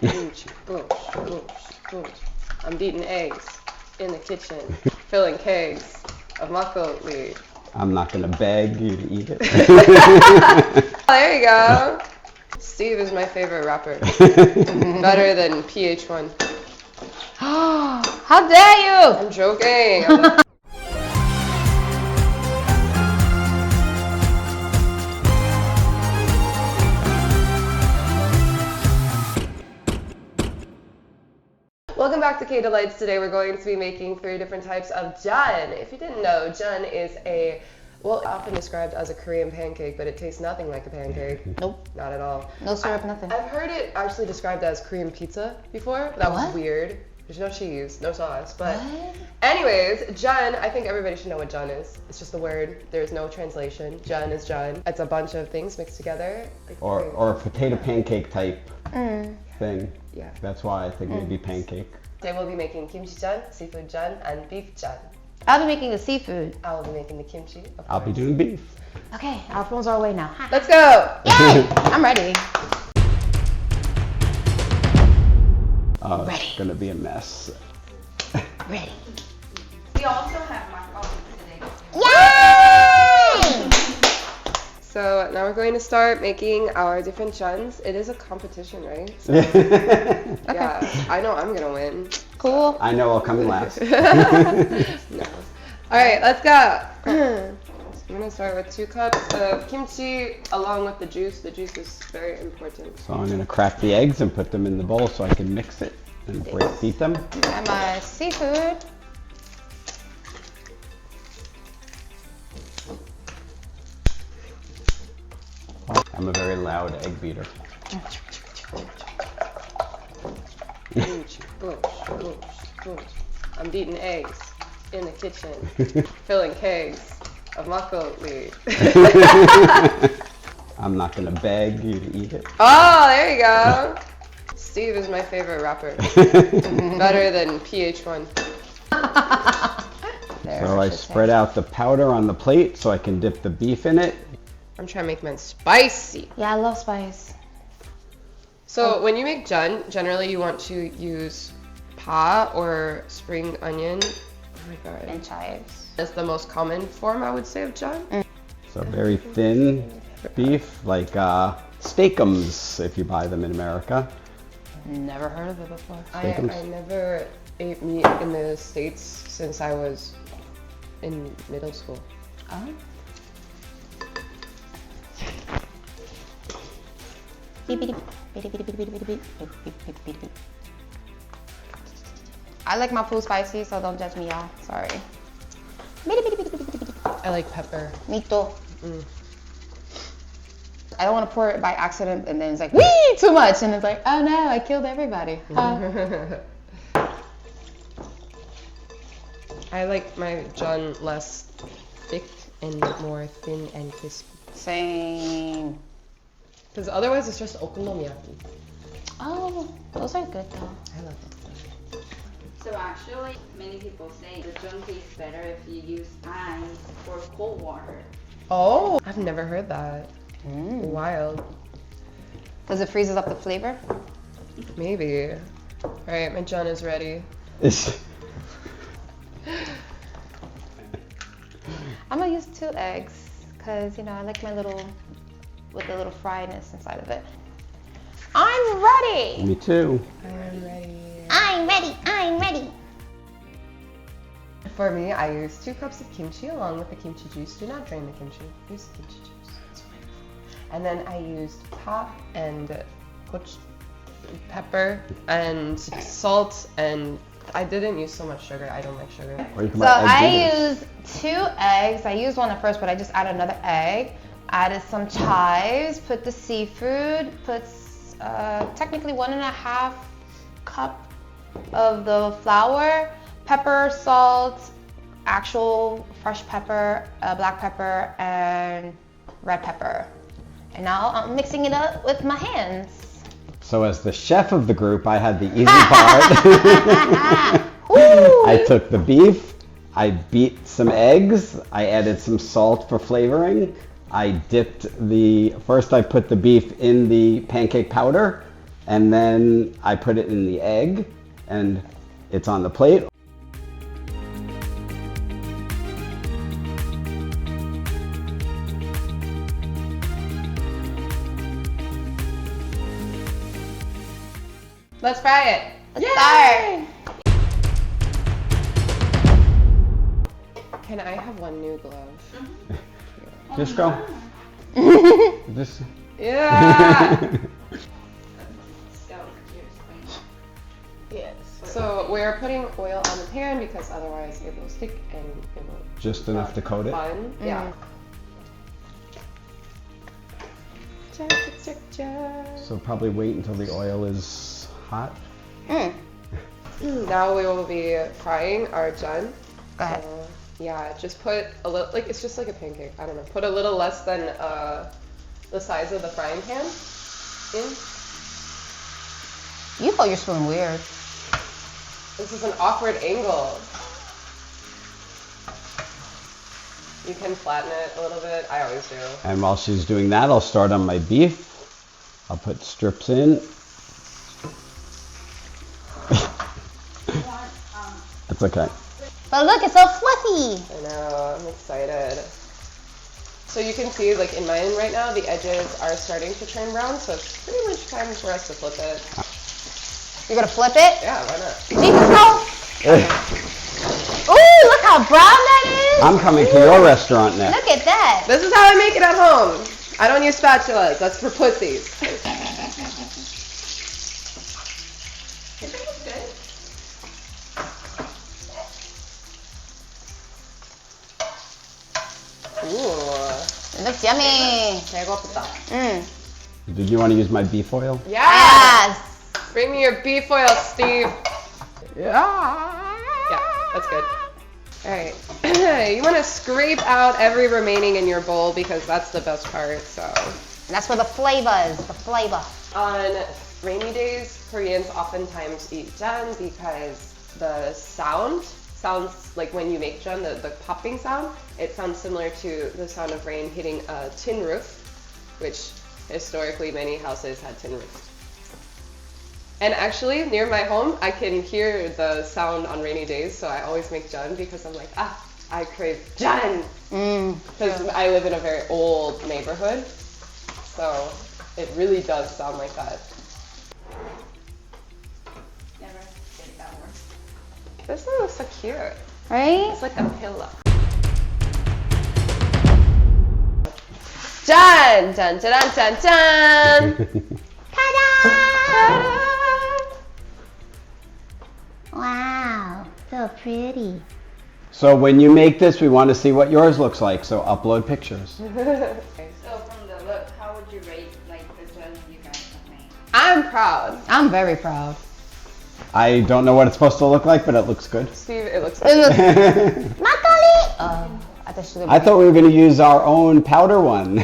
Kimchi, boosh, boosh, boosh. I'm beating eggs in the kitchen, filling kegs of makgeolli. I'm not gonna beg you to eat it. There you go. Steve is my favorite rapper. Better than PH1. How dare you! I'm joking. Welcome back to K Delights. Today we're going to be making 3 different types of Jeon. If you didn't know, Jeon is often described as a Korean pancake, but it tastes nothing like a pancake. Nope. Not at all. No syrup, nothing. I've heard it actually described as Korean pizza before, but that was What? weird. There's no cheese, no sauce, but What? anyways, Jeon, I think everybody should know what Jeon is. It's just a word. There's no translation. Jeon is Jeon. It's a bunch of things mixed together. Or a potato pancake type thing. Yeah. That's why I think maybe pancake. Today we'll be making kimchi Jeon, seafood Jeon, and beef Jeon. I'll be making the seafood. I will be making the kimchi. I'll be doing beef. Okay, our phones are away now. Let's go! Yay! I'm ready. Oh, Ready. it's gonna be a mess. Ready. We also have makgeolli today. Yay! So now we're going to start making our different Jeons. It is a competition, right? So, yeah, I know I'm gonna win. Cool. I know I'll come in last. No. All right, let's go. I'm gonna start with 2 cups of kimchi along with the juice. The juice is very important. So I'm gonna crack the eggs and put them in the bowl so I can mix it and beat them. And my seafood. I'm a very loud egg beater. Kimchi, boosh, boosh, boosh. I'm beating eggs in the kitchen, filling kegs of makgeolli. I'm not gonna beg you to eat it. Oh, there you go. Steve is my favorite rapper. Better than PH1. So I spread out the powder on the plate so I can dip the beef in it. I'm trying to make mine spicy. Yeah, I love spice. So when you make Jeon, generally you want to use pa or spring onion. Oh my god. And chives. That's the most common form, I would say, of Jeon. So very thin beef, like steakums if you buy them in America. Never heard of it before. I Steakums. never ate meat in the States since I was in middle school. Oh. Beep, beep, beep, beep, beep, beep, beep, beep, beep, beep, beep, beep, beep. I like my food spicy, so don't judge me, y'all. Sorry. Beep, beep, beep, beep, beep, beep. I like pepper. Me too. I don't want to pour it by accident and then it's like, wee, too much. And it's like, oh no, I killed everybody. I like my Jeon less thick and more thin and crispy. Same. Because otherwise it's just okonomiyaki. Oh, those are good though. I love it. So actually, many people say the Jeon tastes better if you use ice or cold water. Oh, I've never heard that. Wild. Because it freezes up the flavor? Maybe. All right, my Jeon is ready. I'm gonna use 2 eggs because, you know, I like my little, with the little friedness inside of it. I'm ready! Me too. I'm ready. I'm ready, I'm ready. For me, I use 2 cups of kimchi along with the kimchi juice. Do not drain the kimchi. Use the kimchi juice. It's flavorful. And then I used pa and pepper and salt, and I didn't use so much sugar. I don't like sugar. Or you can So buy egg I beaters. used 2 eggs. I used one at first, but I just added another egg. Added some chives, put the seafood, put technically 1.5 cup of the flour, pepper, salt, actual fresh pepper, black pepper, and red pepper. And now I'm mixing it up with my hands. So as the chef of the group, I had the easy part. I took the beef, I beat some eggs, I added some salt for flavoring. I dipped first I put the beef in the pancake powder, And then I put it in the egg, and it's on the plate. Let's fry it. Let's start. Can I have one new glove? Just go. Just. Yeah. So, here's my Yes. So we're putting oil on the pan because otherwise it will stick and it will. Just enough to coat it. Fun. Yeah. Check, check, check, check. So probably wait until the oil is hot. Now we will be frying our jeon. Go ahead. Yeah, just put a little, like it's just like a pancake. I don't know. Put a little less than the size of the frying pan in. You hold your spoon weird. This is an awkward angle. You can flatten it a little bit. I always do. And while she's doing that, I'll start on my beef. I'll put strips in. It's okay. But look, it's so fluffy. I know, I'm excited. So you can see, like in mine right now, the edges are starting to turn brown, so it's pretty much time for us to flip it. You're gonna flip it? Yeah, why not? Jesus, no. Ooh, look how brown that is. I'm coming to your restaurant next. Look at that. This is how I make it at home. I don't use spatulas. That's for pussies. Ooh. It looks yummy. 배고프다. Did you want to use my beef oil? Yes! Yes. Bring me your beef oil, Steve. Yeah. Yeah, that's good. All right. You want to scrape out every remaining in your bowl because that's the best part. So That's where the flavor is. The flavor. on rainy days, Koreans oftentimes eat jeon because the sound sounds like when you make jeon, the popping sound, it sounds similar to the sound of rain hitting a tin roof, which historically many houses had tin roofs. And actually, near my home, I can hear the sound on rainy days, so I always make jeon because I'm like, I crave jeon! Because I live in a very old neighborhood, so it really does sound like that. never did it that works. This one looks so cute. Right? It's like a pillow. Done! Dun dun dun dun dun! Ta-da! Ta-da! Wow, so pretty. So when you make this, we want to see what yours looks like. So upload pictures. So from the look, how would you rate like the jeon you guys have made? I'm proud. I'm very proud. I don't know what it's supposed to look like, but it looks good. Steve, it looks It like looks makgeolli. I I thought we were going to use our own powder one. No,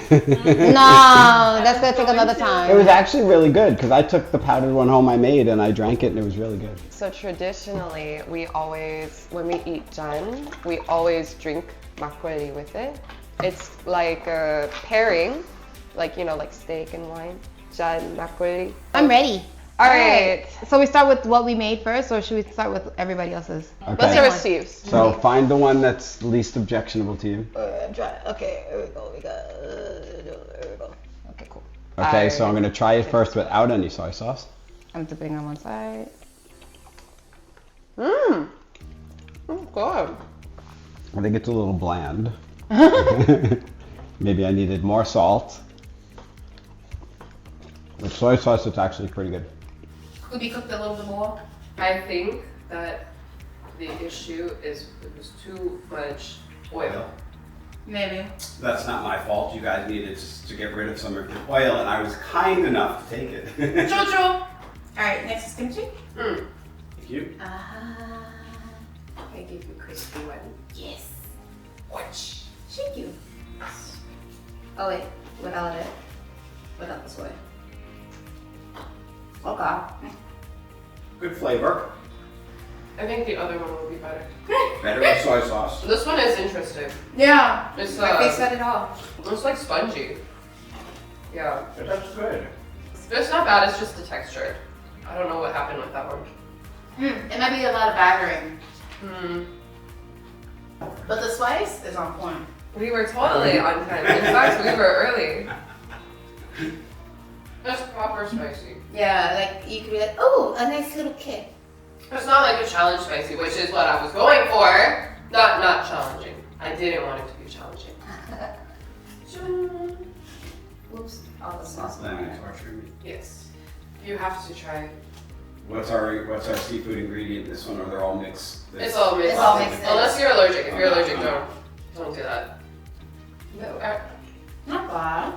that's gonna take another time. It was actually really good because I took the powdered one home I made and I drank it and it was really good. So traditionally, we always, when we eat jeon, we always drink makgeolli with it. It's like a pairing, like, you know, like steak and wine. Jeon, makgeolli. I'm ready. All right. So we start with what we made first, or should we start with everybody else's? Let's start with Steve's. So find the one that's least objectionable to you. Okay, here we go. Here we go. Okay, cool. Okay, so I'm going to try it first without any soy sauce. I'm dipping on one side. Mmm. Good. I think it's a little bland. Maybe I needed more salt. With soy sauce, it's actually pretty good. Could be cooked a little bit more. I think that the issue is it was too much oil. Maybe. That's not my fault. You guys needed to get rid of some of your oil, and I was kind enough to take it. True. All right, next is kimchi. Mm. Thank you. I gave you crispy one. Yes. Watch. Thank you. Oh wait, without it. Without the soy. Okay. Good flavor. I think the other one will be better. Better with soy sauce. This one is interesting. Yeah. It's My face said it all. It's like spongy. Yeah. That's good. It's not bad, it's just the texture. I don't know what happened with that one. It might be a lot of battering. Hmm. But the spice is on point. We were totally on time. In fact, we were early. It's proper spicy. Yeah, like you could be like, oh, a nice little kick. It's not like a challenge spicy, which is what I was going for. Not challenging. I didn't want it to be challenging. Oops, all the sauce. Yes. You have to try. What's our seafood ingredient in this one? Or they're all mixed? It's all mixed. It's all mixed in. Unless you're allergic. If you're allergic, don't do that. No. Not bad.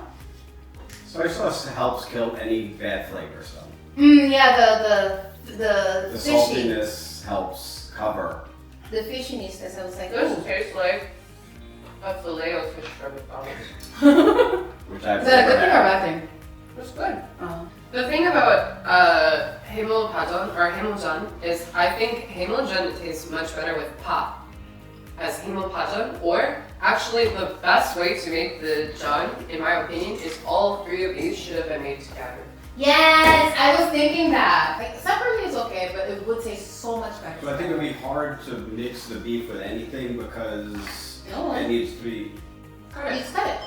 Soy sauce helps kill any bad flavor, so. Yeah, the The fishy. saltiness helps cover. The fishiness, I was like, This ooh. tastes like a filet of fish from McDonald's. Which I've Is that a good never thing or a had. bad thing? It's good. Oh. The thing about himulpajeon or himuljeon is I think himuljeon tastes much better with pa as himulpajeon, or actually the best way to make the jeon, in my opinion, is all three of these should have been made together. Yes, I was thinking that. Like separately is okay, but it would taste so much better. So I think it would be hard to mix the beef with anything because No. it needs to be. You just cut it.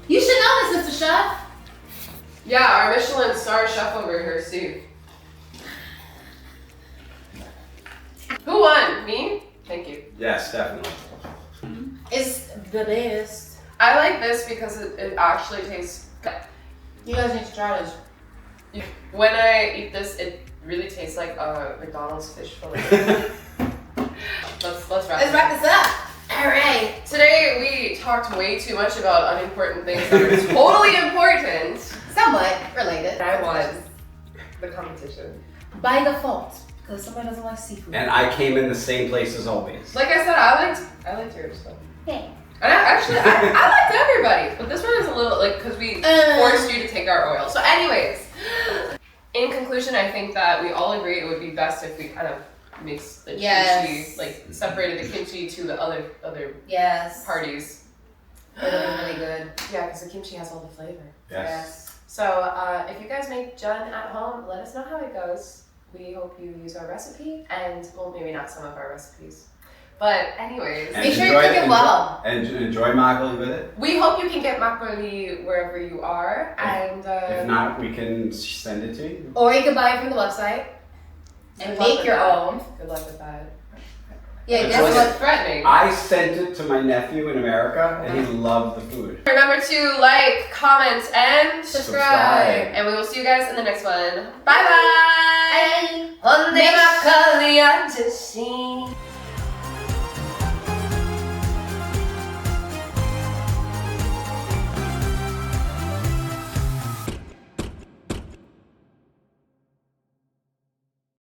You should know this, Mr. Chef. Yeah, our Michelin star chef over here, Steve. Who won? Me? Thank you. Yes, definitely. It's the best. I like this because it actually tastes good. You guys need to try this. When I eat this, it really tastes like a McDonald's fish fillet. Let's wrap Let's wrap this up. All right. Today we talked way too much about unimportant things that are totally important. Somewhat related. I won the competition. By default, because somebody doesn't like seafood. And I came in the same place as always. Like I said, I liked yours. So. Hey. And I liked everybody, but this one is a little like because we forced you to take our oil. So, anyways, in conclusion, I think that we all agree it would be best if we kind of mixed the kimchi, like separated the kimchi to the other Yes. parties. It'll be really good. Yeah, because the kimchi has all the flavor. Yes. So, if you guys make jeon at home, let us know how it goes. We hope you use our recipe, and well, maybe not some of our recipes. But anyways, And Make sure you enjoy cook it well. And enjoy makgeolli with it. we hope you can get makgeolli wherever you are, and If not, we can send it to you. Or you can buy it from the website and make your own. Good luck with that. Yeah, It's guess like- what? Threatening. I sent it to my nephew in America, and he loved the food. Remember to like, comment, and Subscribe. And we will see you guys in the next one. Bye bye. Bye. On the makgeolli 아저씨.